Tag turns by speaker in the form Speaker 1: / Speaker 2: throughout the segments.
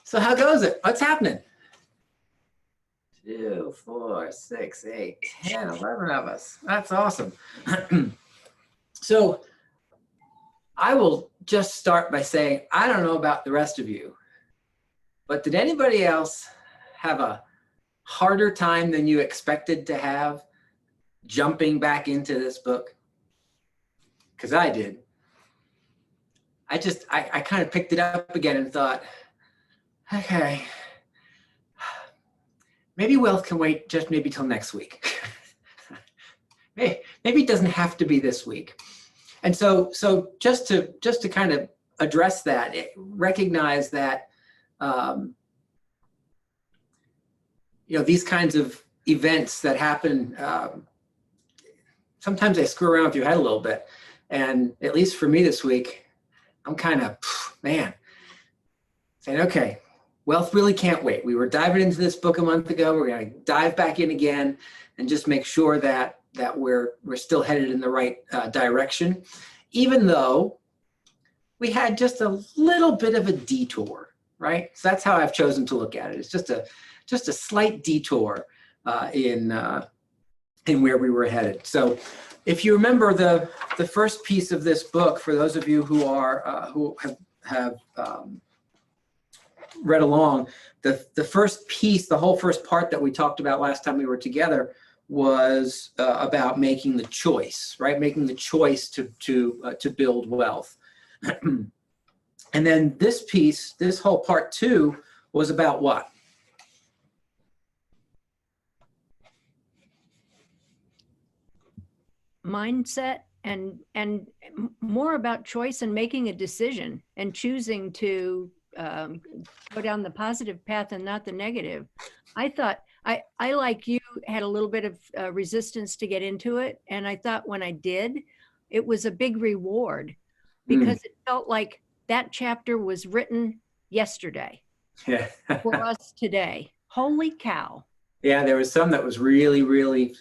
Speaker 1: So how goes it? What's happening? 2, 4, 6, 8, 10, 11 of us. That's awesome. So I will just start by saying, I don't know about the rest of you, but did anybody else have a harder time than you expected to have jumping back into this book? Because I did. I kind of picked it up again and thought, okay, maybe wealth can wait just maybe till next week. Maybe it doesn't have to be this week. And so just to kind of address that, recognize that these kinds of events that happen, sometimes they screw around with your head a little bit. And at least for me this week, I'm kind of, saying, okay, wealth really can't wait. We were diving into this book a month ago. We're going to dive back in again and just make sure that we're still headed in the right direction, even though we had just a little bit of a detour, right? So that's how I've chosen to look at it. It's just a slight detour in where we were headed. So if you remember the first piece of this book, for those of you who have read along, the first piece, the whole first part that we talked about last time we were together was about making the choice, right? Making the choice to build wealth. And then this piece, this whole part 2, was about what?
Speaker 2: Mindset and more about choice and making a decision and choosing to go down the positive path and not the negative. I thought I like you had a little bit of resistance to get into it, and I thought when I did, it was a big reward because it felt like that chapter was written yesterday for us today. Holy cow.
Speaker 1: Yeah, there was some that was really, really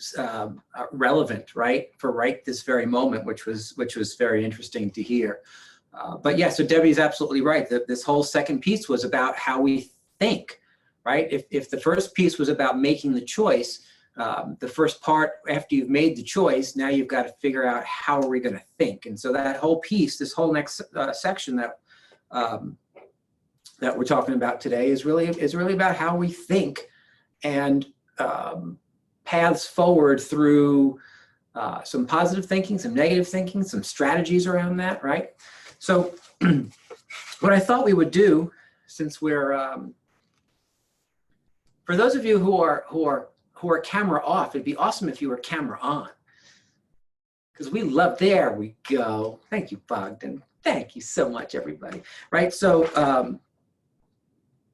Speaker 1: relevant, right, for right this very moment, which was very interesting to hear. But yeah, so Debbie's absolutely right. This whole second piece was about how we think, right? If the first piece was about making the choice, the first part, after you've made the choice, now you've got to figure out how are we going to think. And so that whole piece, this whole next section that we're talking about today is really about how we think and paths forward through some positive thinking, some negative thinking, some strategies around that, right? So what I thought we would do, since we're for those of you who are camera off, it'd be awesome if you were camera on, because we love. There we go. Thank you, Bogdan. Thank you so much, everybody. Right. So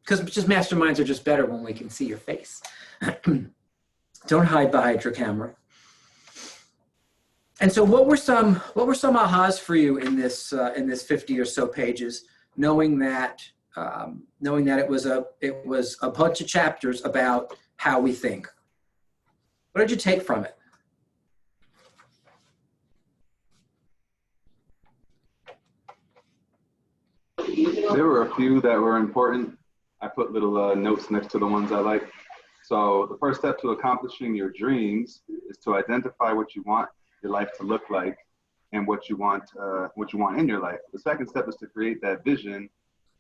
Speaker 1: because just masterminds are just better when we can see your face. Don't hide behind your camera. And so what were some ahas for you in this 50 or so pages, knowing that it was a bunch of chapters about how we think? What did you take from it?
Speaker 3: There were a few that were important. I put little notes next to the ones I like. So the first step to accomplishing your dreams is to identify what you want your life to look like and what you want in your life. The second step is to create that vision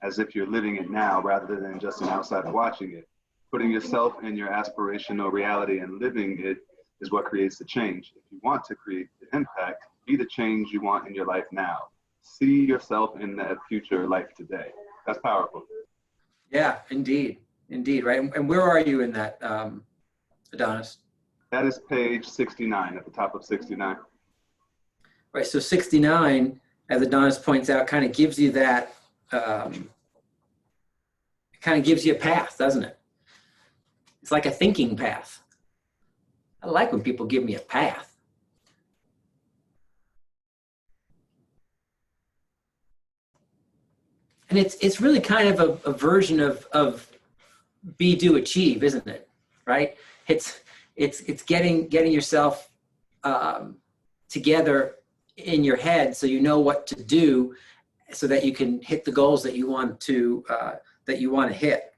Speaker 3: as if you're living it now rather than just an outsider watching it. Putting yourself in your aspirational reality and living it is what creates the change. If you want to create the impact, be the change you want in your life now. See yourself in that future life today. That's powerful.
Speaker 1: Yeah, indeed, right? And where are you in that, Adonis?
Speaker 3: That is page 69, at the top of 69.
Speaker 1: Right, so 69, as Adonis points out, kind of gives you that, kind of gives you a path, doesn't it? It's like a thinking path. I like when people give me a path. And it's really kind of a version of be, do, achieve, isn't it? Right? It's getting yourself together in your head so you know what to do so that you can hit the goals that you want to that you want to hit.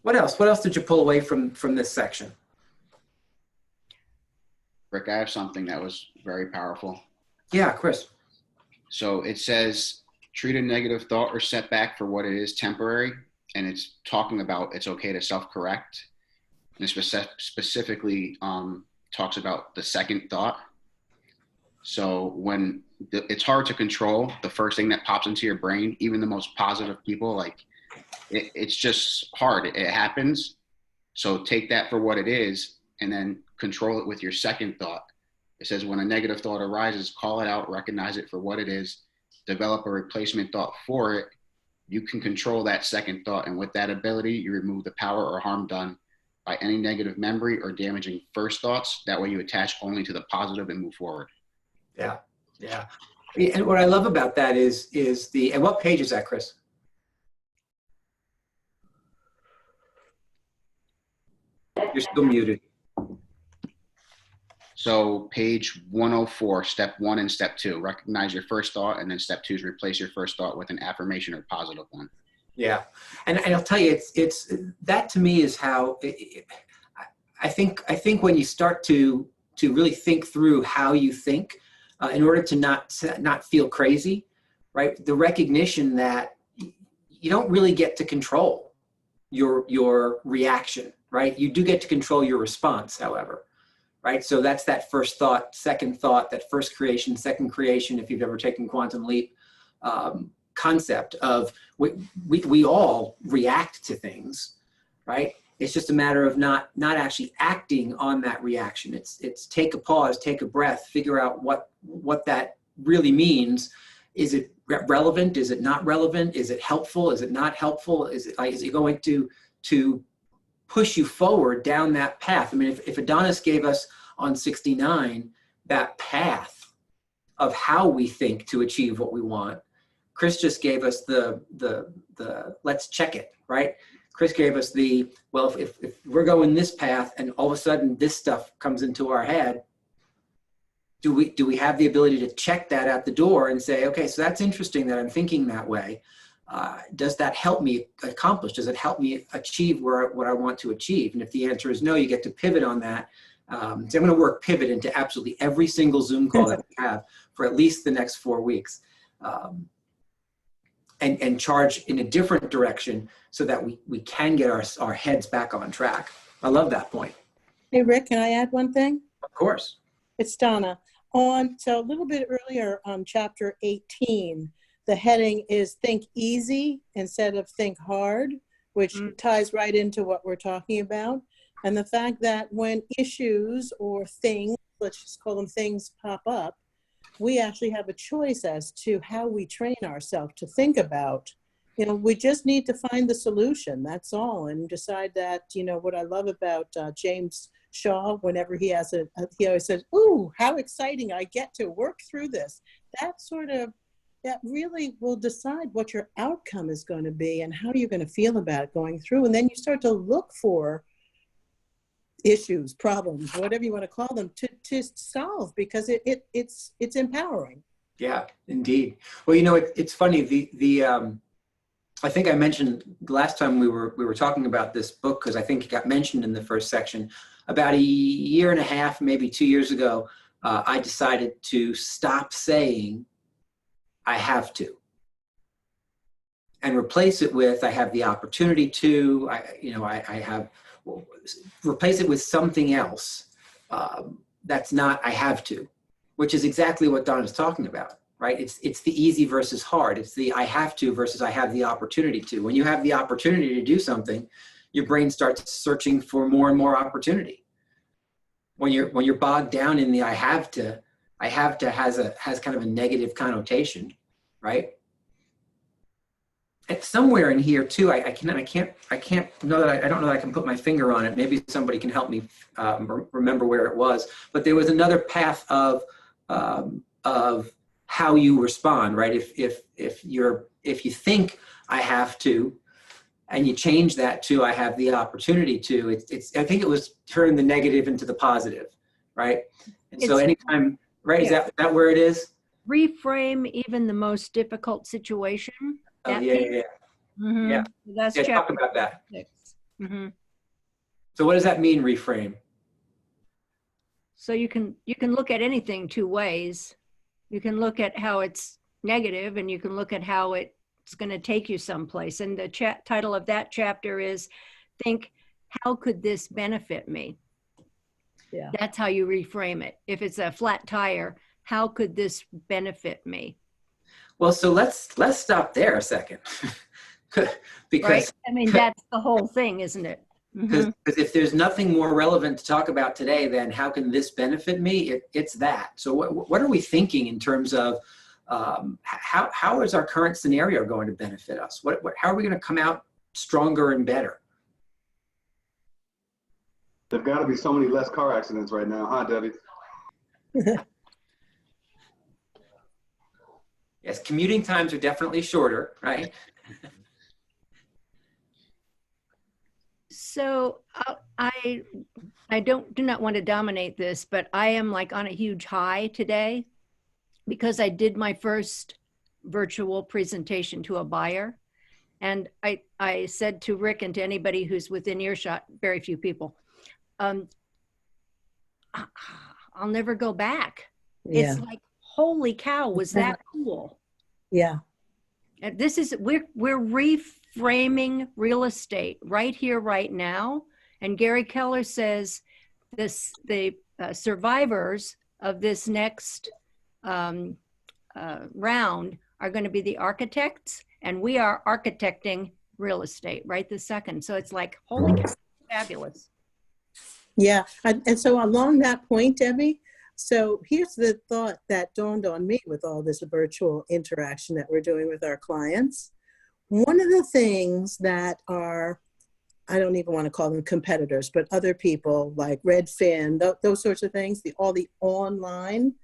Speaker 1: What else? What else did you pull away from this section?
Speaker 4: Rick, I have something that was very powerful.
Speaker 1: Yeah, Chris.
Speaker 4: So it says, treat a negative thought or setback for what it is, temporary. And it's talking about it's okay to self-correct. And it specifically talks about the second thought. So when it's hard to control the first thing that pops into your brain, even the most positive people, like it's just hard. It happens. So take that for what it is and then control it with your second thought. It says when a negative thought arises, call it out, recognize it for what it is, develop a replacement thought for it. You can control that second thought. And with that ability, you remove the power or harm done by any negative memory or damaging first thoughts. That way you attach only to the positive and move forward.
Speaker 1: Yeah, yeah. And what I love about that is and what page is that, Chris? You're still muted.
Speaker 4: So page 104, step 1 and step 2, recognize your first thought, and then step 2 is replace your first thought with an affirmation or positive one.
Speaker 1: Yeah, and I'll tell you, it's that to me is how I think when you start to really think through how you think, in order to not feel crazy, right? The recognition that you don't really get to control your reaction, right? You do get to control your response, however. Right, so that's that first thought, second thought, that first creation, second creation. If you've ever taken Quantum Leap, concept of we all react to things, right? It's just a matter of not actually acting on that reaction. It's take a pause, take a breath, figure out what that really means. Is it relevant? Is it not relevant? Is it helpful? Is it not helpful? Is it going to push you forward down that path? I mean, if Adonis gave us on 69 that path of how we think to achieve what we want, Chris just gave us the let's check it, right? Chris gave us well, if we're going this path and all of a sudden this stuff comes into our head, do we have the ability to check that at the door and say, okay, so that's interesting that I'm thinking that way. Does that help me accomplish? Does it help me achieve what I want to achieve? And if the answer is no, you get to pivot on that. So I'm going to work pivot into absolutely every single Zoom call that we have for at least the next 4 weeks, and charge in a different direction so that we can get our heads back on track. I love that point.
Speaker 5: Hey, Rick, can I add one thing?
Speaker 1: Of course.
Speaker 5: It's Donna. So a little bit earlier on chapter 18, the heading is think easy instead of think hard, which ties right into what we're talking about. And the fact that when issues or things, let's just call them things, pop up, we actually have a choice as to how we train ourselves to think about, we just need to find the solution, that's all, and decide that, what I love about James Shaw, whenever he has he always says, ooh, how exciting, I get to work through this. That really will decide what your outcome is going to be and how you're going to feel about it going through. And then you start to look for issues, problems, whatever you want to call them, to solve, because it's empowering.
Speaker 1: Yeah, indeed. Well, it's funny. I think I mentioned last time we were talking about this book, because I think it got mentioned in the first section. About a year and a half, maybe 2 years ago, I decided to stop saying I have to, and replace it with I have the opportunity to. Replace it with something else that's not I have to, which is exactly what Don is talking about, right? It's the easy versus hard. It's the I have to versus I have the opportunity to. When you have the opportunity to do something, your brain starts searching for more and more opportunity. When you're bogged down in the I have to has kind of a negative connotation, right? And somewhere in here too, I don't know that I can put my finger on it. Maybe somebody can help me remember where it was. But there was another path of how you respond, right? If you think I have to, and you change that to I have the opportunity to, I think it was turn the negative into the positive, right? And so anytime, right? Yeah. Is that where it is?
Speaker 2: reframe even the most difficult situation.
Speaker 1: Oh,
Speaker 2: That
Speaker 1: yeah,
Speaker 2: piece?
Speaker 1: yeah, yeah.
Speaker 2: Mhm.
Speaker 1: Yeah.
Speaker 2: That's
Speaker 1: Yeah, talk
Speaker 2: chapter
Speaker 1: about that.
Speaker 2: 6. Mhm.
Speaker 1: So what does that mean, reframe?
Speaker 2: So you can look at anything two ways. You can look at how it's negative, and you can look at how it's going to take you someplace. And the title of that chapter is "Think, how could this benefit me?"
Speaker 5: Yeah.
Speaker 2: That's how you reframe it. If it's a flat tire, how could this benefit me?
Speaker 1: Well, so let's stop there a second. because
Speaker 2: Right? I mean, that's the whole thing, isn't it?
Speaker 1: because if there's nothing more relevant to talk about today, then how can this benefit me? It's that. So what are we thinking in terms of how is our current scenario going to benefit us? How are we going to come out stronger and better?
Speaker 3: There've got to be so many less car accidents right now, huh, Debbie?
Speaker 1: Yes, commuting times are definitely shorter, right?
Speaker 2: So I do not want to dominate this, but I am like on a huge high today because I did my first virtual presentation to a buyer. And I said to Rick and to anybody who's within earshot, very few people, I'll never go back.
Speaker 5: Yeah.
Speaker 2: It's like, holy cow, was that cool?
Speaker 5: Yeah.
Speaker 2: And this is, we're reframing real estate right here, right now. And Gary Keller says the survivors of this next round are going to be the architects, and we are architecting real estate right this second. So it's like, holy cow, fabulous.
Speaker 5: Yeah. And so along that point, Debbie, so here's the thought that dawned on me with all this virtual interaction that we're doing with our clients. One of the things that are, I don't even want to call them competitors, but other people like Redfin, those sorts of things, all the online,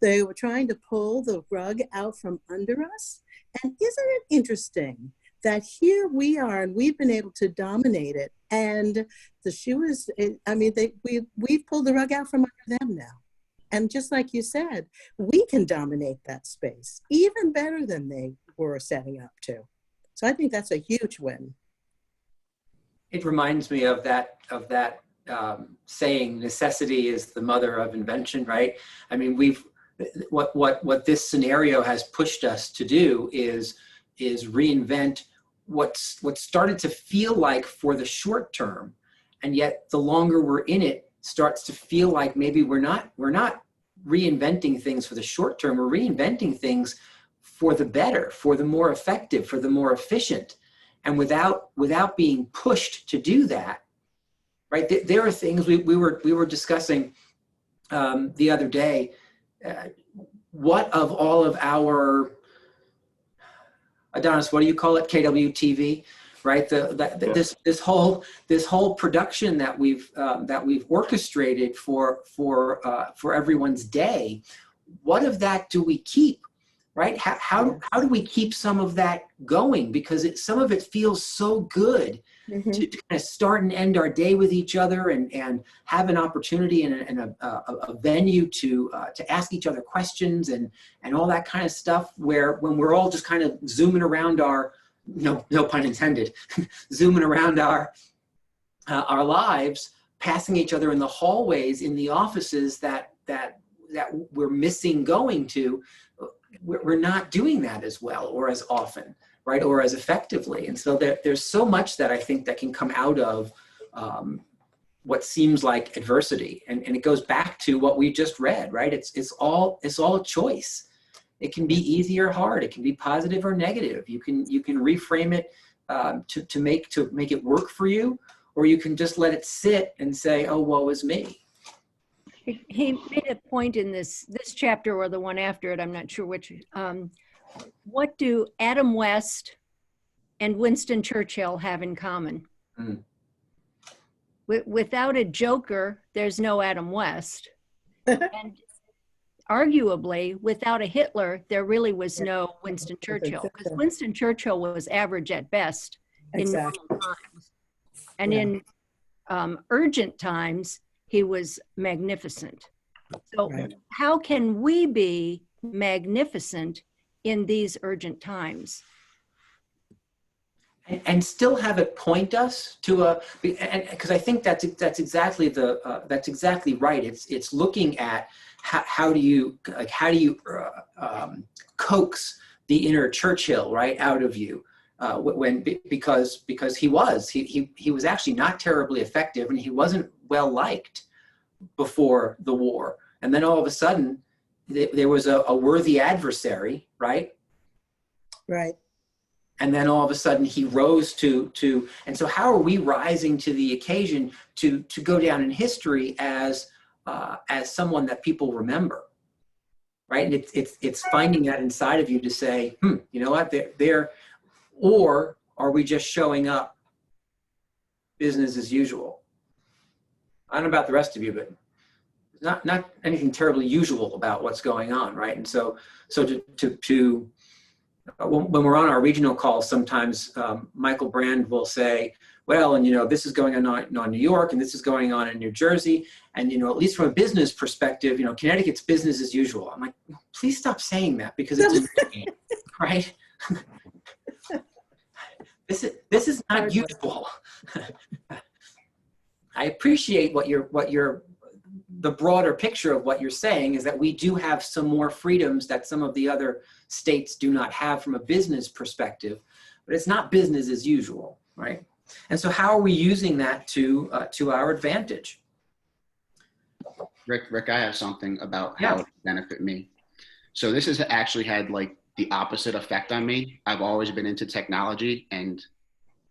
Speaker 5: they were trying to pull the rug out from under us. And isn't it interesting that here we are and we've been able to dominate it, and the shoe is, I mean, we've pulled the rug out from under them now. And just like you said, we can dominate that space even better than they were setting up to. So I think that's a huge win.
Speaker 1: It reminds me of that saying, necessity is the mother of invention, right? I mean, what this scenario has pushed us to do is reinvent what started to feel like for the short term, and yet the longer we're in it starts to feel like maybe we're not reinventing things for the short term. We're reinventing things for the better, for the more effective, for the more efficient. And without being pushed to do that, right? There are things we were discussing the other day. What of all of our, Adonis, what do you call it? KWTV, right? This whole production that we've orchestrated for everyone's day. What of that do we keep? Right? How do we keep some of that going? Because some of it feels so good to kind of start and end our day with each other, and have an opportunity and a venue to ask each other questions and all that kind of stuff, where when we're all just kind of zooming around our, no pun intended, zooming around our lives, passing each other in the hallways, in the offices that we're missing going to, we're not doing that as well or as often, right? Or as effectively. And so there's so much that I think that can come out of what seems like adversity. And it goes back to what we just read, right? It's all a choice. It can be easy or hard. It can be positive or negative. You can reframe it to make it work for you, or you can just let it sit and say, oh, woe is me.
Speaker 2: He made a point in this chapter or the one after it, I'm not sure which. What do Adam West and Winston Churchill have in common? Without a Joker, there's no Adam West. And arguably, without a Hitler, there really was no Winston Churchill, because Winston Churchill was average at best in normal times. And in urgent times, he was magnificent. So how can we be magnificent in these urgent times.
Speaker 1: And still have it point us to a, because I think that's exactly that's exactly right. It's looking at how do you coax the inner Churchill right out of you, because he was actually not terribly effective, and he wasn't well liked before the war, and then all of a sudden there was a worthy adversary, right?
Speaker 5: Right.
Speaker 1: And then all of a sudden he rose to, and so how are we rising to the occasion to go down in history as someone that people remember, right? And it's finding that inside of you to say, you know what, they're, or are we just showing up business as usual? I don't know about the rest of you, but not anything terribly usual about what's going on, right? And so when we're on our regional calls, sometimes Michael Brand will say, well, and this is going on in New York, and this is going on in New Jersey, and at least from a business perspective, Connecticut's business as usual. I'm like, please stop saying that, because it's annoying, right? This is not usual. I appreciate the broader picture of what you're saying is that we do have some more freedoms that some of the other states do not have from a business perspective, but it's not business as usual, right? And so how are we using that to our advantage?
Speaker 4: Rick, I have something about how it benefit me. So this has actually had like the opposite effect on me. I've always been into technology, and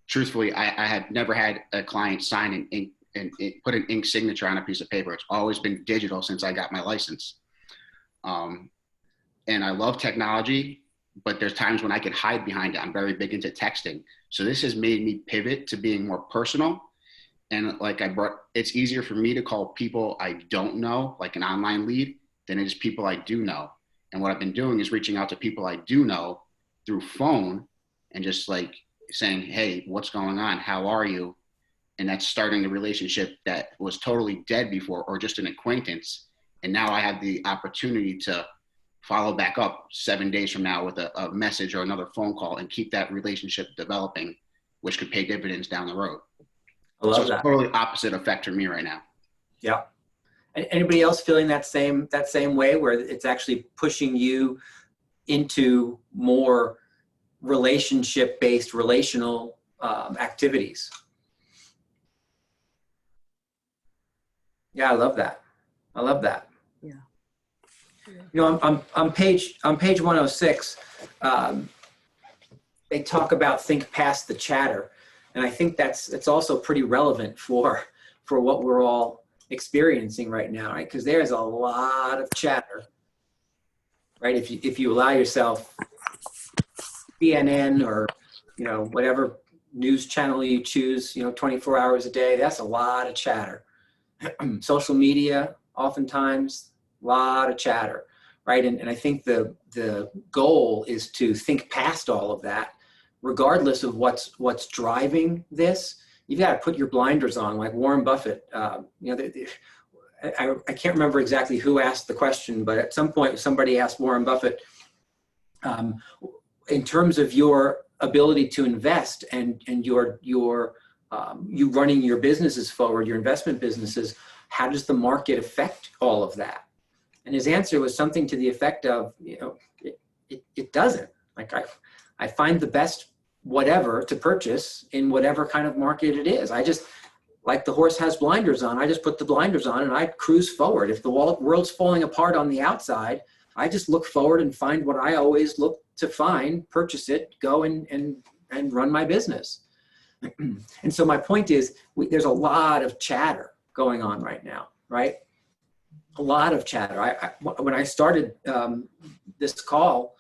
Speaker 4: truthfully, I have never had a client sign an ink and put an ink signature on a piece of paper. It's always been digital since I got my license. And I love technology, but there's times when I could hide behind it. I'm very big into texting. So this has made me pivot to being more personal. And it's easier for me to call people I don't know, like an online lead, than it is people I do know. And what I've been doing is reaching out to people I do know through phone and just like saying, hey, what's going on? How are you? And that's starting a relationship that was totally dead before, or just an acquaintance. And now I have the opportunity to follow back up 7 days from now with a message or another phone call and keep that relationship developing, which could pay dividends down the road.
Speaker 1: I love
Speaker 4: so it's
Speaker 1: that.
Speaker 4: a totally opposite effect for me right now.
Speaker 1: Yeah. Anybody else feeling that same way, where it's actually pushing you into more relationship-based, relational activities? Yeah, I love that. I love that.
Speaker 5: Yeah.
Speaker 1: On page 106, they talk about think past the chatter, and I think it's also pretty relevant for what we're all experiencing right now, right? Because there's a lot of chatter, right? If you allow yourself CNN or whatever news channel you choose, 24 hours a day, that's a lot of chatter. Social media, oftentimes, a lot of chatter, right? And I think the goal is to think past all of that, regardless of what's driving this. You've got to put your blinders on, like Warren Buffett. I can't remember exactly who asked the question, but at some point somebody asked Warren Buffett, in terms of your ability to invest and you running your businesses forward, your investment businesses, how does the market affect all of that? And his answer was something to the effect of, it doesn't. Like I find the best whatever to purchase in whatever kind of market it is. I just, like the horse has blinders on, I just put the blinders on and I cruise forward. If the world's falling apart on the outside, I just look forward and find what I always look to find, purchase it, go and run my business. And so my point is, there's a lot of chatter going on right now, right? A lot of chatter. When I started this call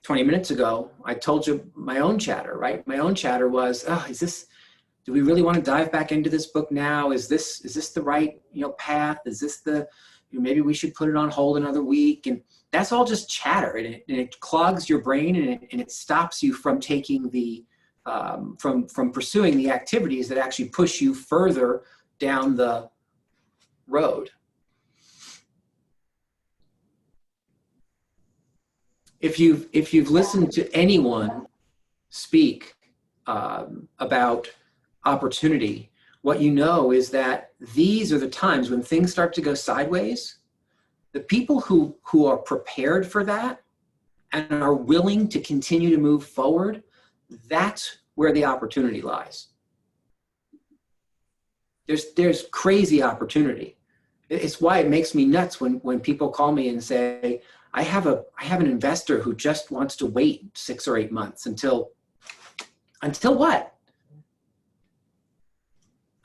Speaker 1: 20 minutes ago, I told you my own chatter, right? My own chatter was, do we really want to dive back into this book now? Is this the right path? Is this maybe we should put it on hold another week? And that's all just chatter, and it clogs your brain, and it stops you from taking from pursuing the activities that actually push you further down the road. if you've listened to anyone speak about opportunity, what you know is that these are the times when things start to go sideways. The people who are prepared for that and are willing to continue to move forward, that's where the opportunity lies. There's crazy opportunity. It's why it makes me nuts when people call me and say, I have an investor who just wants to wait 6 or 8 months until what?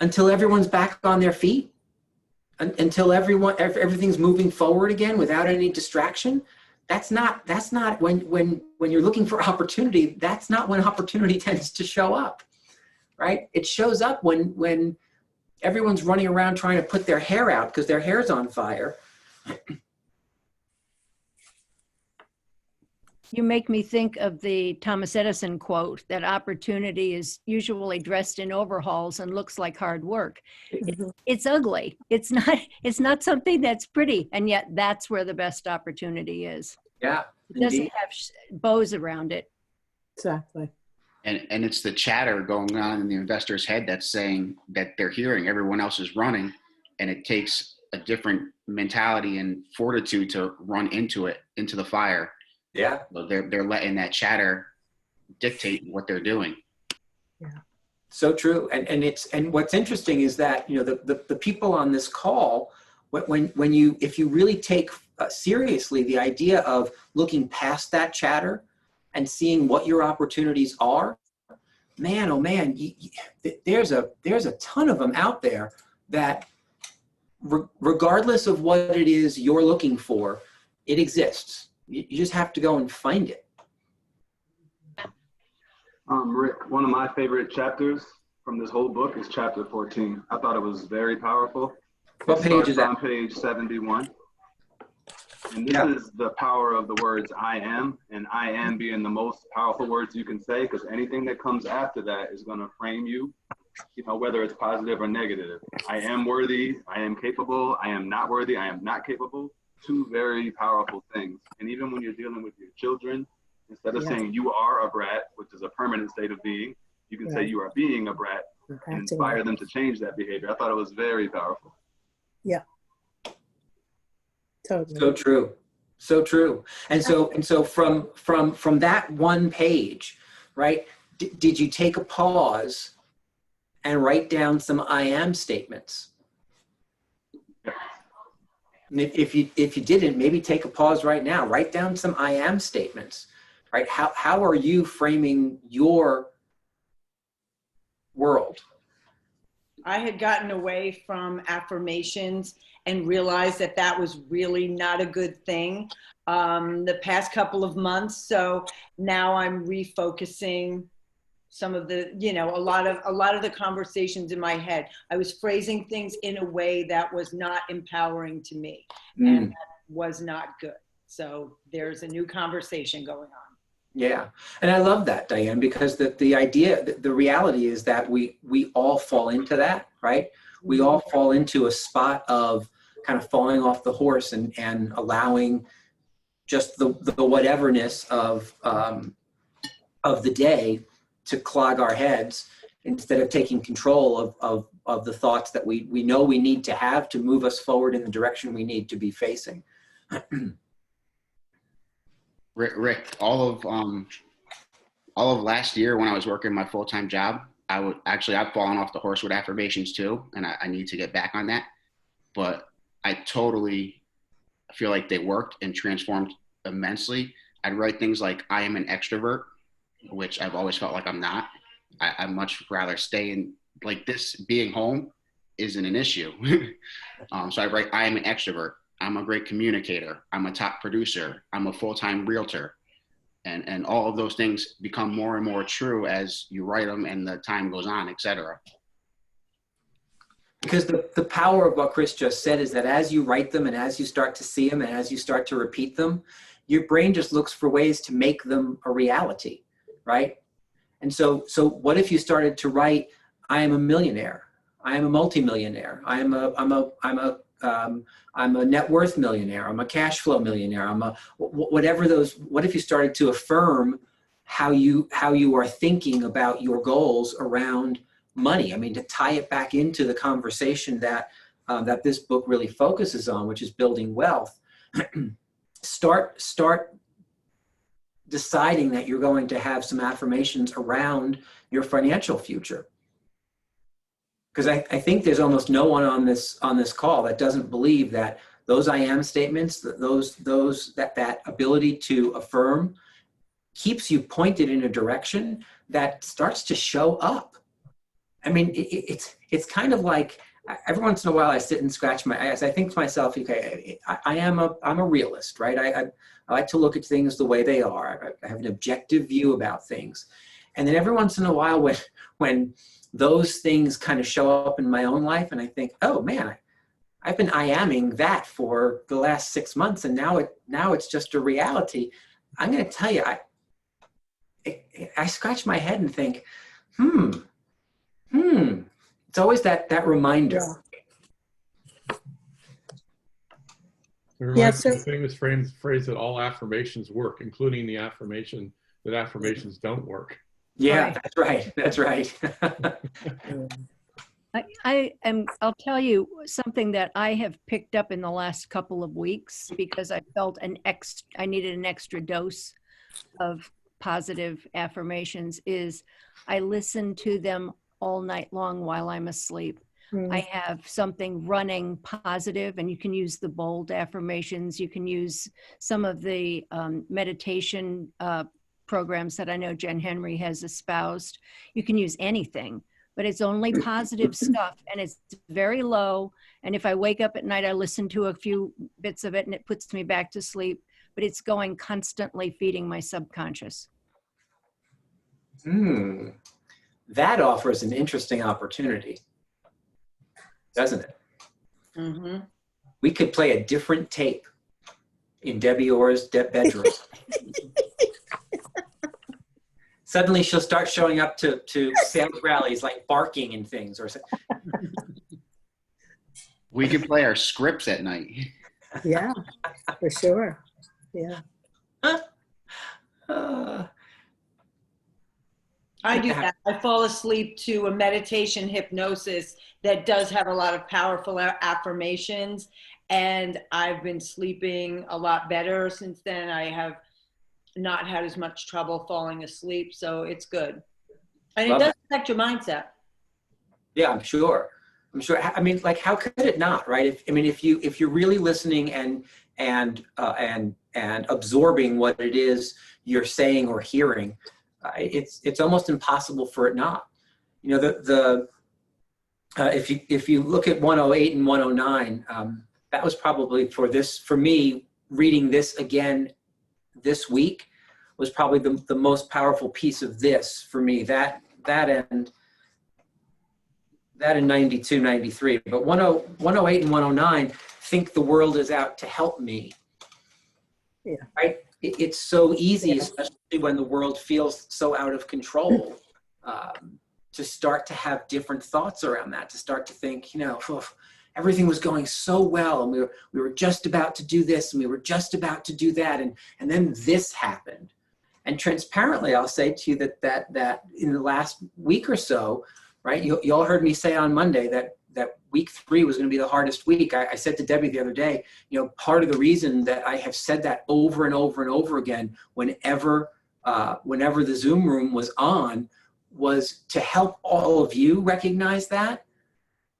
Speaker 1: Until everyone's back on their feet? Until everything's moving forward again without any distraction? That's not when you're looking for opportunity, that's not when opportunity tends to show up, right? It shows up when everyone's running around trying to put their hair out because their hair's on fire.
Speaker 2: You make me think of the Thomas Edison quote that opportunity is usually dressed in overalls and looks like hard work. It's ugly. It's not something that's pretty. And yet that's where the best opportunity is.
Speaker 1: Yeah.
Speaker 2: It doesn't have bows around it.
Speaker 5: Exactly.
Speaker 4: And it's the chatter going on in the investor's head that's saying that they're hearing everyone else is running, and it takes a different mentality and fortitude to run into the fire.
Speaker 1: Yeah.
Speaker 4: So they're letting that chatter dictate what they're doing.
Speaker 5: Yeah.
Speaker 1: So true. And what's interesting is that, you know, the people on this call, if you really take seriously the idea of looking past that chatter and seeing what your opportunities are, man, oh man, there's a ton of them out there that regardless of what it is you're looking for, it exists. You just have to go and find it.
Speaker 3: Rick, one of my favorite chapters from this whole book is chapter 14. I thought it was very powerful.
Speaker 1: What page is that?
Speaker 3: On page 71. And this is the power of the words I am, and I am being the most powerful words you can say, because anything that comes after that is going to frame you, you know, whether it's positive or negative. I am worthy, I am capable, I am not worthy, I am not capable. Two very powerful things. And even when you're dealing with your children, instead of saying you are a brat, which is a permanent state of being, you can say you are being a brat and inspire them to change that behavior. I thought it was very powerful.
Speaker 5: Yeah. Totally.
Speaker 1: So true. So true. And so from that one page, right, did you take a pause and write down some I am statements? And if you didn't, maybe take a pause right now. Write down some I am statements, right? How are you framing your world?
Speaker 6: I had gotten away from affirmations and realized that that was really not a good thing the past couple of months. So now I'm refocusing some of the, you know, a lot of the conversations in my head. I was phrasing things in a way that was not empowering to me, and that was not good. So there's a new conversation going on.
Speaker 1: Yeah. And I love that, Diane, because the idea, the reality is that we all fall into that, right? We all fall into a spot of kind of falling off the horse and allowing just the whateverness of the day to clog our heads instead of taking control of the thoughts that we know we need to have to move us forward in the direction we need to be facing.
Speaker 4: Rick, all of last year when I was working my full-time job, I've fallen off the horse with affirmations too, and I need to get back on that. But I totally feel like they worked and transformed immensely. I'd write things like, I am an extrovert, which I've always felt like I'm not. I'd much rather stay in, like, this being home isn't an issue. So I write, I am an extrovert. I'm a great communicator. I'm a top producer. I'm a full-time realtor. And all of those things become more and more true as you write them and the time goes on, et cetera.
Speaker 1: Because the power of what Chris just said is that as you write them and as you start to see them and as you start to repeat them, your brain just looks for ways to make them a reality, right? And so what if you started to write, I am a millionaire. I am a multimillionaire. I'm a I'm a net worth millionaire. I'm a cash flow millionaire. I'm a whatever those. What if you started to affirm how you are thinking about your goals around money? I mean, to tie it back into the conversation that that this book really focuses on, which is building wealth. Start deciding that you're going to have some affirmations around your financial future. Because I think there's almost no one on this call that doesn't believe that those I am statements, that ability to affirm keeps you pointed in a direction that starts to show up. I mean, it's kind of like every once in a while I sit and scratch my eyes. I think to myself, okay, I'm a realist, right? I like to look at things the way they are. I have an objective view about things. And then every once in a while when those things kind of show up in my own life and I think, oh man, I've been I-aming that for the last 6 months and now it's just a reality. I'm going to tell you, I scratch my head and think, it's always that reminder.
Speaker 7: It reminds me of the famous phrase that all affirmations work, including the affirmation that affirmations don't work.
Speaker 1: Yeah, that's right. That's right.
Speaker 2: I'll tell you something that I have picked up in the last couple of weeks because I felt I needed an extra dose of positive affirmations is I listen to them all night long while I'm asleep. I have something running positive, and you can use the bold affirmations. You can use some of the meditation programs that I know Jen Henry has espoused. You can use anything, but it's only positive stuff, and it's very low. And if I wake up at night, I listen to a few bits of it, and it puts me back to sleep. But it's going constantly feeding my subconscious.
Speaker 1: That offers an interesting opportunity, doesn't it?
Speaker 6: Mm-hmm.
Speaker 1: We could play a different tape in Debbie Orr's bedroom. Suddenly she'll start showing up to sales rallies like barking and things or something.
Speaker 4: We can play our scripts at night.
Speaker 5: Yeah, for sure. Yeah.
Speaker 6: I do that. I fall asleep to a meditation hypnosis that does have a lot of powerful affirmations, and I've been sleeping a lot better since then. I have not had as much trouble falling asleep, so it's good. And it does affect your mindset.
Speaker 1: Yeah, I'm sure. I mean, like, how could it not, right? If you're really listening and absorbing what it is you're saying or hearing, it's almost impossible for it not. You know, if you look at 108 and 109, that was probably for me reading this again this week was probably the most powerful piece of this for me. That in 92, 93, but 108 and 109 think the world is out to help me. Yeah. Right? It's so easy, especially when the world feels so out of control, to start to have different thoughts around that, to start to think, you know, everything was going so well, and we were just about to do this, and we were just about to do that, and then this happened. And transparently, I'll say to you that in the last week or so, right, you all heard me say on Monday that week 3 was going to be the hardest week. I said to Debbie the other day, you know, part of the reason that I have said that over and over and over again whenever the Zoom room was on was to help all of you recognize that,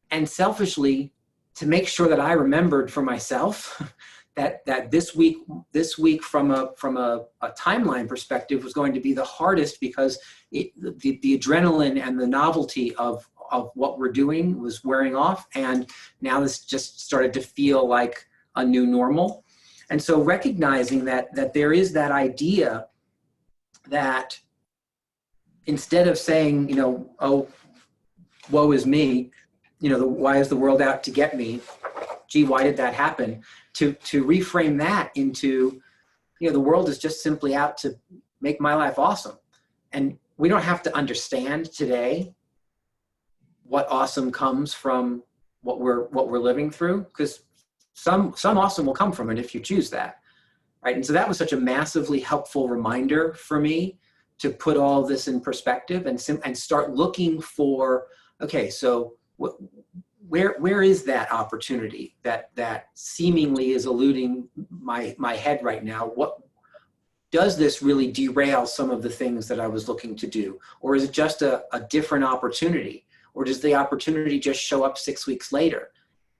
Speaker 1: and selfishly to make sure that I remembered for myself that this week from a timeline perspective was going to be the hardest, because the adrenaline and the novelty of what we're doing was wearing off, and now this just started to feel like a new normal. And so recognizing that there is that idea that instead of saying, you know, oh, woe is me, you know, why is the world out to get me? Gee, why did that happen? To reframe that into, you know, the world is just simply out to make my life awesome. And we don't have to understand today what awesome comes from what we're living through, because some awesome will come from it if you choose that, right? And so that was such a massively helpful reminder for me to put all this in perspective and start looking for, okay, so where is that opportunity that seemingly is eluding my head right now? What does this really derail some of the things that I was looking to do? Or is it just a different opportunity? Or does the opportunity just show up 6 weeks later?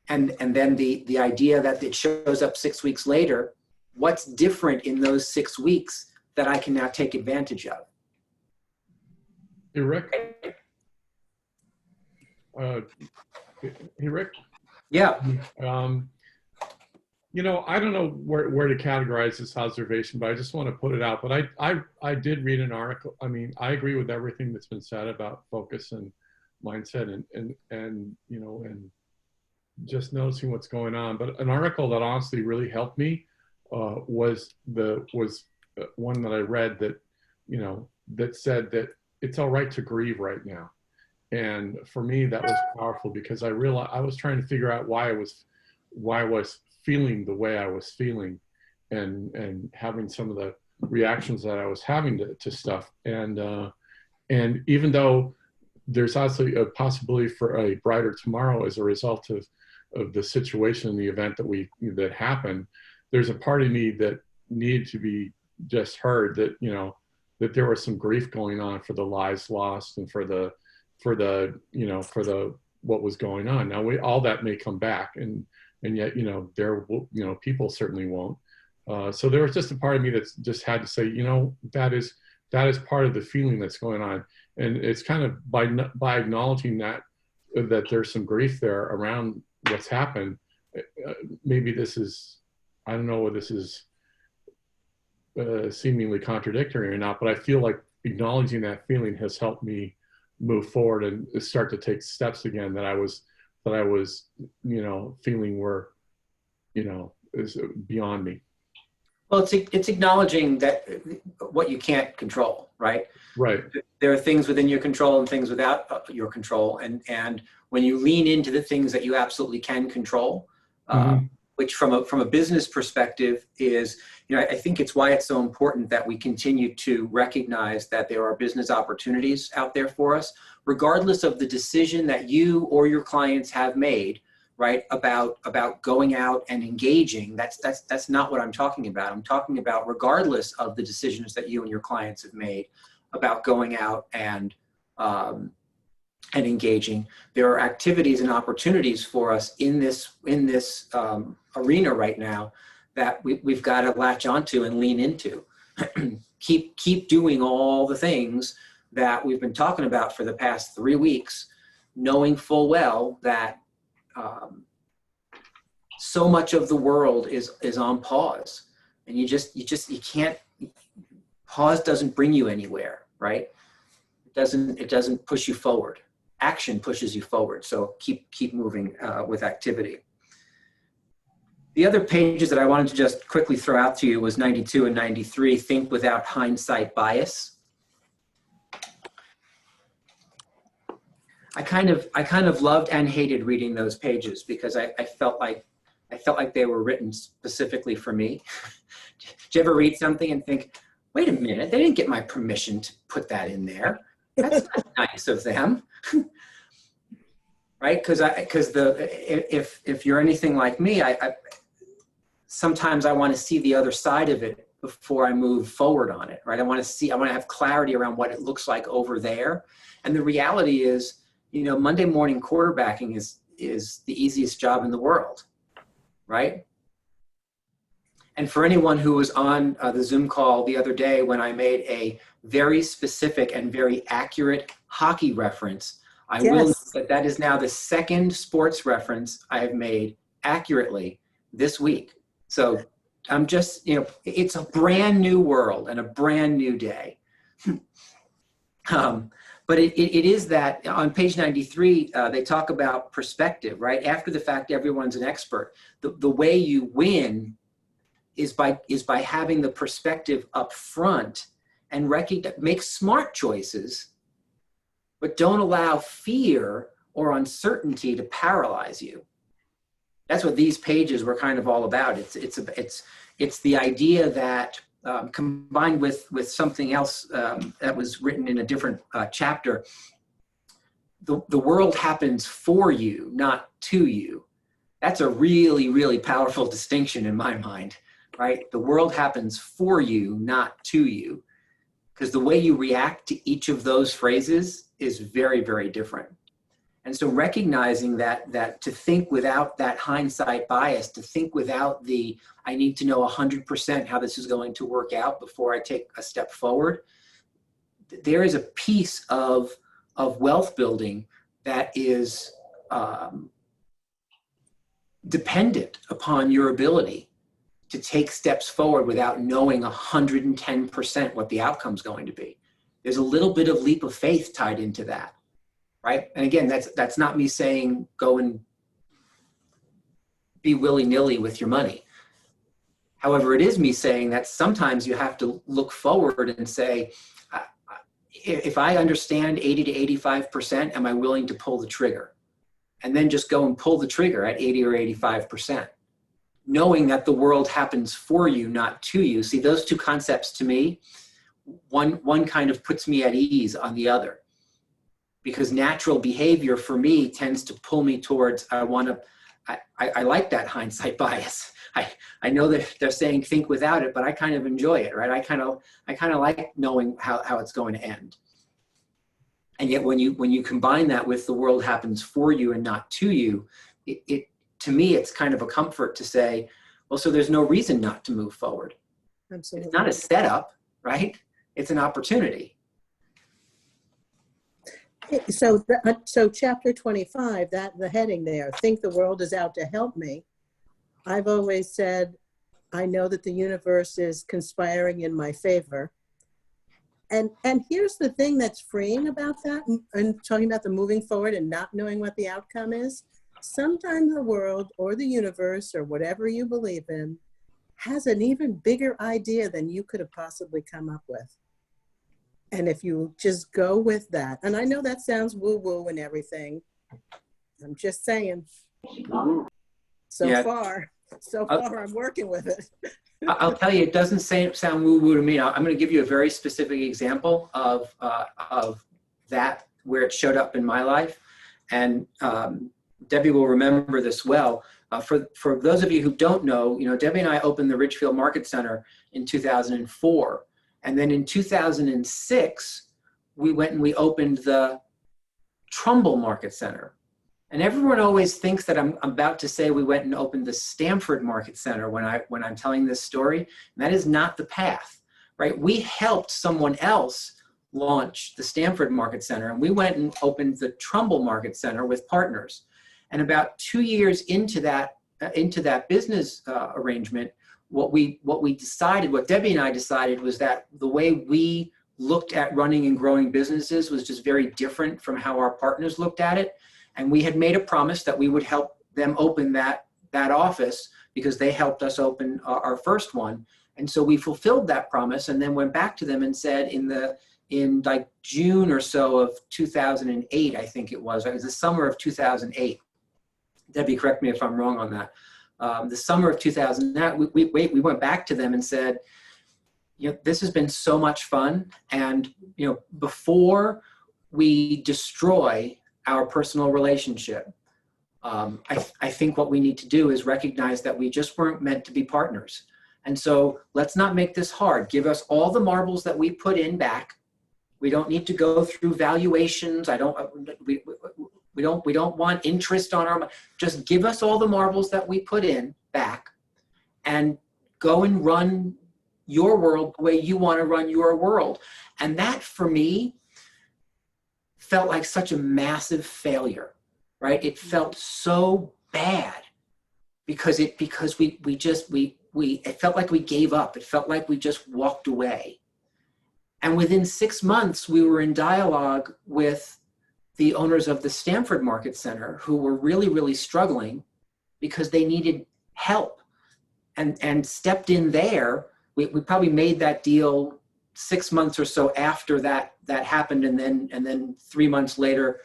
Speaker 1: And then the idea that it shows up 6 weeks later, what's different in those 6 weeks that I can now take advantage of?
Speaker 7: Hey, Rick. Hey, Rick.
Speaker 1: Yeah.
Speaker 7: You know, I don't know where to categorize this observation, but I just want to put it out. But I did read an article. I mean, I agree with everything that's been said about focus and mindset and you know, and just noticing what's going on. But an article that honestly really helped me was one that I read that, you know, that said that it's all right to grieve right now. And for me, that was powerful because I realized I was trying to figure out why I was feeling the way I was feeling and having some of the reactions that I was having to stuff. And even though there's also a possibility for a brighter tomorrow as a result of the situation, the event that happened, there's a part of me that needed to be just heard, that, you know, that there was some grief going on for the lives lost and for the what was going on. Now all that may come back, and yet, you know, there will, you know, people certainly won't. So there was just a part of me that just had to say, you know, that is part of the feeling that's going on. And it's kind of by acknowledging that there's some grief there around what's happened. Maybe this is, I don't know whether this is seemingly contradictory or not, but I feel like acknowledging that feeling has helped me move forward and start to take steps again that I was, you know, feeling were, you know, is beyond me.
Speaker 1: Well, it's acknowledging that what you can't control, right?
Speaker 7: Right.
Speaker 1: There are things within your control and things without your control. And when you lean into the things that you absolutely can control, which from a business perspective is, you know, I think it's why it's so important that we continue to recognize that there are business opportunities out there for us, regardless of the decision that you or your clients have made, right, about going out and engaging. That's not what I'm talking about. I'm talking about regardless of the decisions that you and your clients have made about going out and engaging. There are activities and opportunities for us in this arena right now that we've got to latch onto and lean into. keep doing all the things that we've been talking about for the past 3 weeks, knowing full well that so much of the world is on pause, and you can't. Pause doesn't bring you anywhere, right? It doesn't push you forward. Action pushes you forward. So keep moving with activity. The other pages that I wanted to just quickly throw out to you was 92 and 93. Think without hindsight bias. I kind of loved and hated reading those pages because I felt like they were written specifically for me. Did you ever read something and think, wait a minute, they didn't get my permission to put that in there? That's not nice of them. Right? Because if you're anything like me, I sometimes I want to see the other side of it before I move forward on it, right? I want to have clarity around what it looks like over there. And the reality is, you know, Monday morning quarterbacking is the easiest job in the world, right? And for anyone who was on the Zoom call the other day when I made a very specific and very accurate hockey reference, I will note that is now the second sports reference I have made accurately this week. So I'm just, you know, it's a brand new world and a brand new day. But it is that on page 93, they talk about perspective, right? After the fact, everyone's an expert. The way you win is by having the perspective up front and make smart choices, but don't allow fear or uncertainty to paralyze you. That's what these pages were kind of all about. It's the idea that combined with something else that was written in a different chapter, the world happens for you, not to you. That's a really, really powerful distinction in my mind, right? The world happens for you, not to you, because the way you react to each of those phrases is very, very different. And so recognizing that to think without that hindsight bias, to think without the, I need to know 100% how this is going to work out before I take a step forward, there is a piece of wealth building that is dependent upon your ability to take steps forward without knowing 110% what the outcome is going to be. There's a little bit of leap of faith tied into that, right? And again, that's not me saying go and be willy-nilly with your money. However, it is me saying that sometimes you have to look forward and say, if I understand 80 to 85%, am I willing to pull the trigger? And then just go and pull the trigger at 80 or 85%. Knowing that the world happens for you, not to you. See, those two concepts to me, one kind of puts me at ease on the other. Because natural behavior for me tends to pull me towards, I like that hindsight bias. I know that they're saying think without it, but I kind of enjoy it, right? I kind of like knowing how it's going to end. And yet when you combine that with the world happens for you and not to you, it to me, it's kind of a comfort to say, well, so there's no reason not to move forward.
Speaker 5: Absolutely.
Speaker 1: It's not a setup, right? It's an opportunity.
Speaker 5: So chapter 25, the heading there, think the world is out to help me. I've always said, I know that the universe is conspiring in my favor. And here's the thing that's freeing about that, and talking about the moving forward and not knowing what the outcome is. Sometimes the world or the universe or whatever you believe in has an even bigger idea than you could have possibly come up with. And if you just go with that, and I know that sounds woo-woo and everything, I'm just saying, so far I'm working with it.
Speaker 1: I'll tell you, it doesn't sound woo-woo to me. I'm going to give you a very specific example of that, where it showed up in my life. And Debbie will remember this well. For those of you who don't know, Debbie and I opened the Ridgefield Market Center in 2004. And then in 2006, we went and we opened the Trumbull Market Center. And everyone always thinks that I'm about to say we went and opened the Stamford Market Center when I'm telling this story. And that is not the path, right? We helped someone else launch the Stamford Market Center, and we went and opened the Trumbull Market Center with partners. And about 2 years into that business arrangement, what Debbie and I decided was that the way we looked at running and growing businesses was just very different from how our partners looked at it. And we had made a promise that we would help them open that office because they helped us open our first one. And so we fulfilled that promise and then went back to them and said in like June or so of 2008, I think it was the summer of 2008. Debbie, correct me if I'm wrong on that. The summer of 2008, we went back to them and said, this has been so much fun. And, before we destroy our personal relationship, I think what we need to do is recognize that we just weren't meant to be partners. And so let's not make this hard. Give us all the marbles that we put in back. We don't need to go through valuations. We don't want interest on our, just give us all the marbles that we put in back and go and run your world the way you want to run your world. And that for me felt like such a massive failure, right? It felt so bad because it felt like we gave up. It felt like we just walked away. And within 6 months, we were in dialogue with the owners of the Stamford Market Center who were really, really struggling because they needed help and stepped in there. We probably made that deal 6 months or so after that happened. And then 3 months later,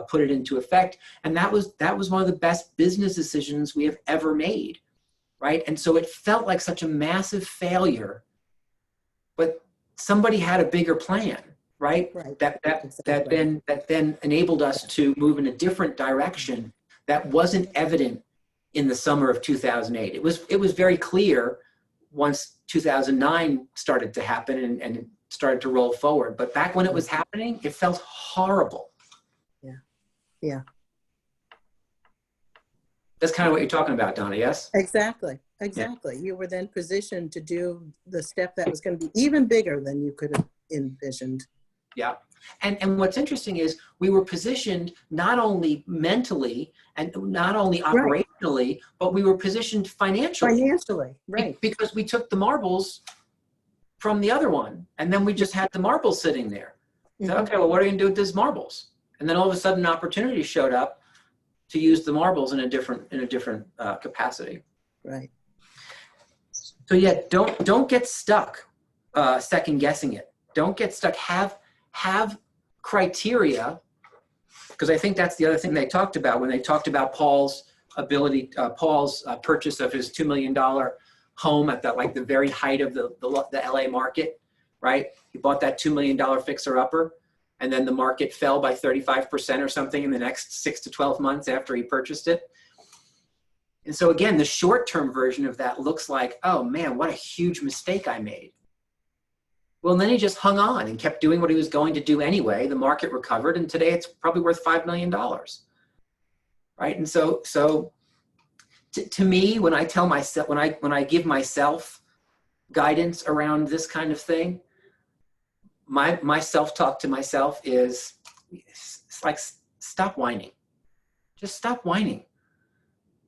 Speaker 1: put it into effect. And that was one of the best business decisions we have ever made, right? And so it felt like such a massive failure, but somebody had a bigger plan, right?
Speaker 5: Right.
Speaker 1: That then enabled us to move in a different direction that wasn't evident in the summer of 2008. It was very clear once 2009 started to happen and it started to roll forward. But back when it was happening, it felt horrible.
Speaker 5: Yeah.
Speaker 1: That's kind of what you're talking about, Donna, yes?
Speaker 5: Exactly. You were then positioned to do the step that was going to be even bigger than you could have envisioned.
Speaker 1: Yeah. And what's interesting is we were positioned not only mentally and not only operationally, but we were positioned financially.
Speaker 5: Financially, right.
Speaker 1: Because we took the marbles from the other one, and then we just had the marbles sitting there. So, okay, well, what are we going to do with these marbles? And then all of a sudden, an opportunity showed up to use the marbles in a different capacity.
Speaker 5: Right.
Speaker 1: So yeah, don't get stuck second guessing it. Don't get stuck. Have criteria, because I think that's the other thing they talked about when they talked about Paul's purchase of his $2 million home at the very height of the LA market, right? He bought that $2 million fixer upper, and then the market fell by 35% or something in the next 6 to 12 months after he purchased it. And so again, the short-term version of that looks like, oh man, what a huge mistake I made. Well, then he just hung on and kept doing what he was going to do anyway. The market recovered, and today it's probably worth $5 million, right? And so to me, when I tell myself, when I give myself guidance around this kind of thing, my self-talk to myself is it's like, stop whining. Just stop whining,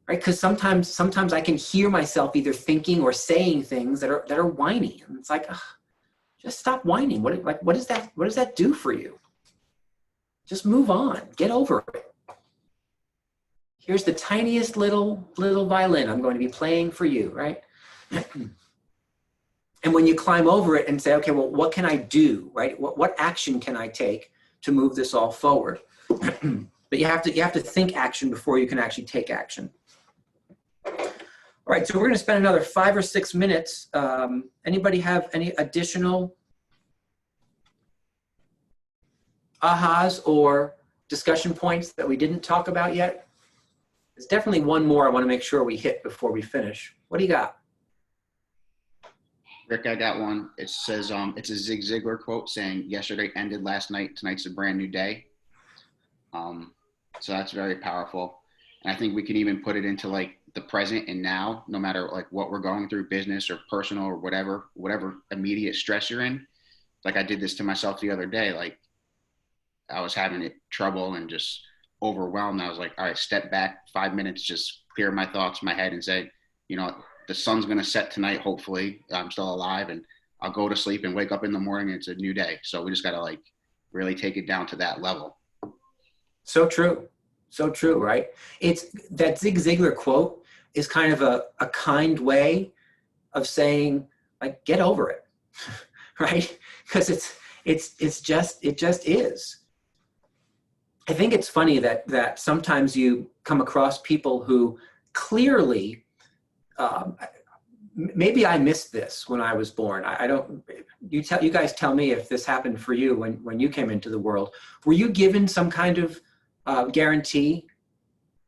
Speaker 1: right? Because sometimes I can hear myself either thinking or saying things that are whiny, and it's like, ugh, just stop whining. What does that do for you? Just move on. Get over it. Here's the tiniest little violin I'm going to be playing for you, right? And when you climb over it and say, okay, well, what can I do, right? What action can I take to move this all forward? But you have to think action before you can actually take action. All right, so we're going to spend another 5 or 6 minutes. Anybody have any additional ahas or discussion points that we didn't talk about yet? There's definitely one more I want to make sure we hit before we finish. What do you got?
Speaker 4: Rick, I got one. It says, it's a Zig Ziglar quote saying, yesterday ended last night, tonight's a brand new day. So that's very powerful. And I think we can even put it into like the present and now, no matter like what we're going through, business or personal or whatever immediate stress you're in. Like I did this to myself the other day. Like I was having trouble and just overwhelmed. I was like, all right, step back 5 minutes, just clear my thoughts, my head, and say, you know, the sun's going to set tonight. Hopefully I'm still alive and I'll go to sleep and wake up in the morning and it's a new day. So we just got to like really take it down to that level. So true, right? It's that Zig Ziglar quote is kind of a kind way of saying like, get over it, right? Because it just is. I think it's funny that sometimes you come across people who clearly, maybe I missed this when I was born. I don't. You guys tell me if this happened for you when you came into the world. Were you given some kind of guarantee,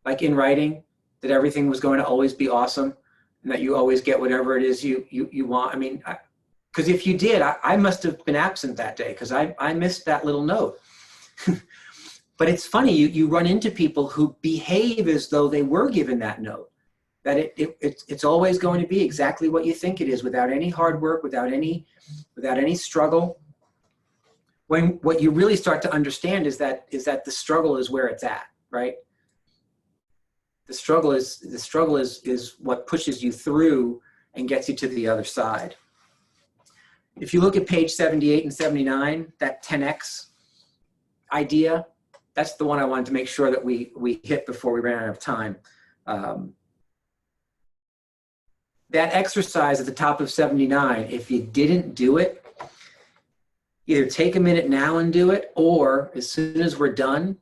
Speaker 4: like in writing, that everything was going to always be awesome and that you always get whatever it is you want? I mean, because if you did, I must have been absent that day because I missed that little note. But it's funny, you run into people who behave as though they were given that note, that it's always going to be exactly what you think it is, without any hard work, without any struggle. When what you really start to understand is that the struggle is where it's at, right? The struggle is what pushes you through and gets you to the other side. If you look at page 78 and 79, that 10X idea, that's the one I wanted to make sure that we hit before we ran out of time. That exercise at the top of 79, if you didn't do it, either take a minute now and do it, or as soon as we're done,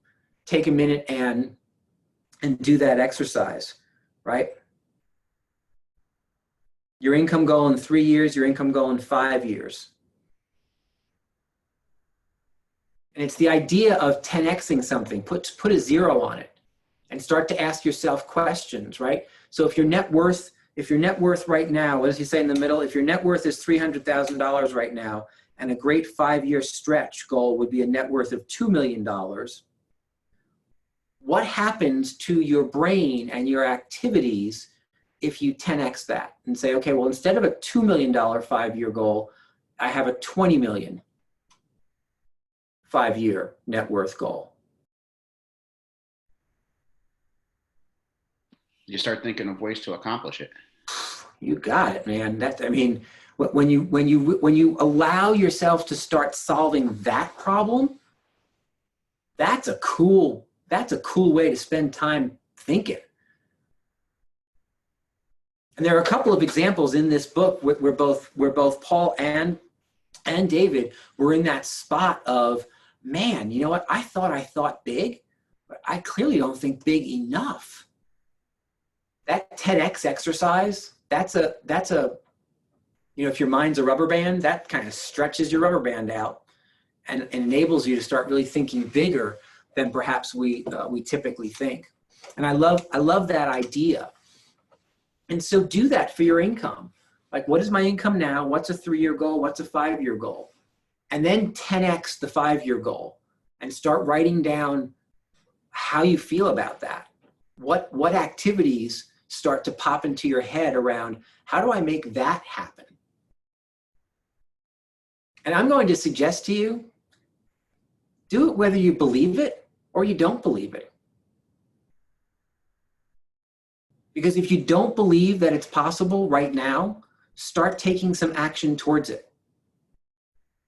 Speaker 1: take a minute and do that exercise, right? Your income goal in 3 years, your income goal in 5 years. And it's the idea of 10xing something. Put a 0 on it and start to ask yourself questions, right? So if your net worth right now, what does he say in the middle? If your net worth is $300,000 right now, and a great 5-year stretch goal would be a net worth of $2 million, what happens to your brain and your activities if you 10x that and say, okay, well, instead of a $2 million 5-year goal, I have a 20 million 5-year net worth goal?
Speaker 4: You start thinking of ways to accomplish it.
Speaker 1: You got it, man. I mean, when you allow yourself to start solving that problem, that's a cool way to spend time thinking. And there are a couple of examples in this book where both Paul and David were in that spot of, man, you know what? I thought big, but I clearly don't think big enough. That 10x exercise, that's a, you know, if your mind's a rubber band, that kind of stretches your rubber band out and enables you to start really thinking bigger than perhaps we typically think. And I love that idea. And so do that for your income. Like, what is my income now? What's a 3-year goal? What's a 5-year goal? And then 10x the 5-year goal and start writing down how you feel about that. What activities start to pop into your head around, how do I make that happen? And I'm going to suggest to you, do it whether you believe it or you don't believe it. Because if you don't believe that it's possible right now, start taking some action towards it.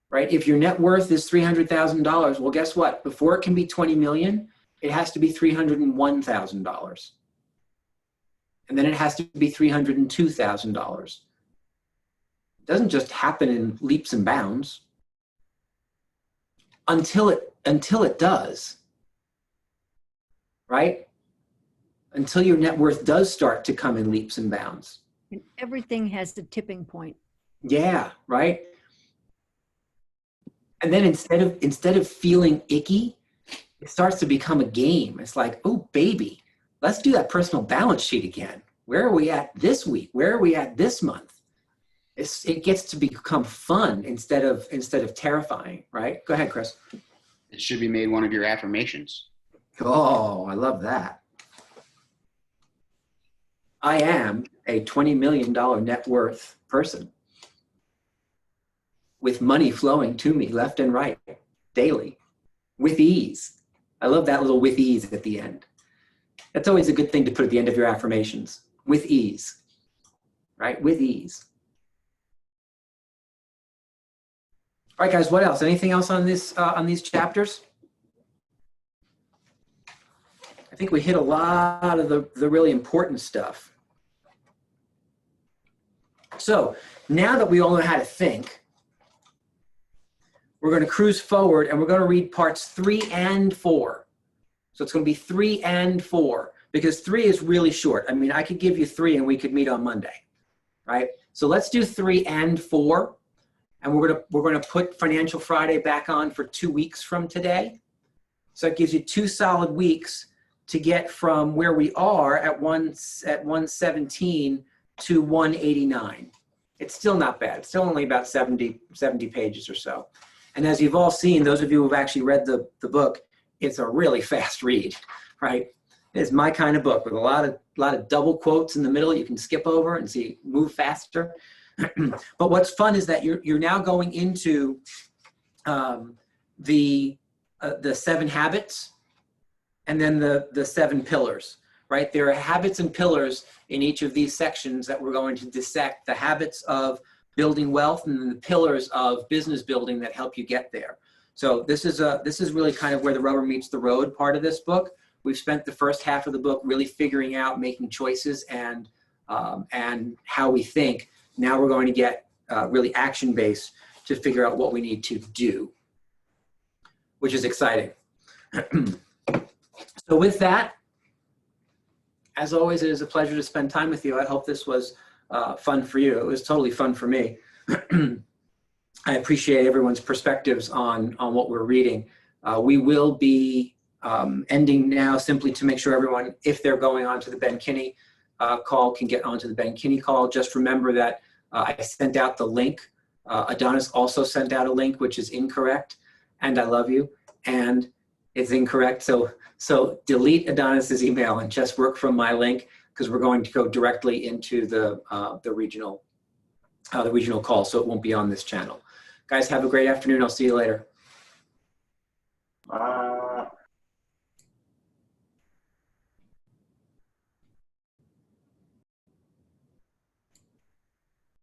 Speaker 1: Right? If your net worth is $300,000, well, guess what? Before it can be 20 million, it has to be $301,000. And then it has to be $302,000. It doesn't just happen in leaps and bounds until it does. Right? Until your net worth does start to come in leaps and bounds.
Speaker 2: And everything has the tipping point.
Speaker 1: Yeah, right? And then instead of feeling icky, it starts to become a game. It's like, oh, baby, let's do that personal balance sheet again. Where are we at this week? Where are we at this month? It gets to become fun instead of terrifying, right? Go ahead, Chris.
Speaker 4: It should be made one of your affirmations.
Speaker 1: Oh, I love that. I am a $20 million net worth person with money flowing to me left and right daily with ease. I love that little with ease at the end. That's always a good thing to put at the end of your affirmations. With ease, right? With ease. All right, guys, what else? Anything else on these chapters? I think we hit a lot of the really important stuff. So now that we all know how to think, we're going to cruise forward and we're going to read parts 3 and 4. So it's going to be 3 and 4 because 3 is really short. I mean, I could give you 3 and we could meet on Monday, right? So let's do 3 and 4. And we're going to put Financial Friday back on for 2 weeks from today. So it gives you 2 solid weeks to get from where we are at 117 to 189. It's still not bad. It's still only about 70 pages or so. And as you've all seen, those of you who've actually read the book, it's a really fast read, right? It's my kind of book with a lot of double quotes in the middle you can skip over and see move faster. But what's fun is that you're now going into the 7 habits and then the 7 pillars, right? There are habits and pillars in each of these sections that we're going to dissect: the habits of building wealth and the pillars of business building that help you get there. So this is really kind of where the rubber meets the road part of this book. We've spent the first half of the book really figuring out, making choices and how we think. Now we're going to get really action-based to figure out what we need to do, which is exciting. So with that, as always, it is a pleasure to spend time with you. I hope this was fun for you. It was totally fun for me. I appreciate everyone's perspectives on what we're reading. We will be ending now simply to make sure everyone, if they're going on to the Ben Kinney call, can get onto the Ben Kinney call. Just remember that I sent out the link. Adonis also sent out a link, which is incorrect. And I love you. And it's incorrect. So delete Adonis's email and just work from my link, because we're going to go directly into the regional call. So it won't be on this channel. Guys, have a great afternoon. I'll see you later.
Speaker 3: Bye.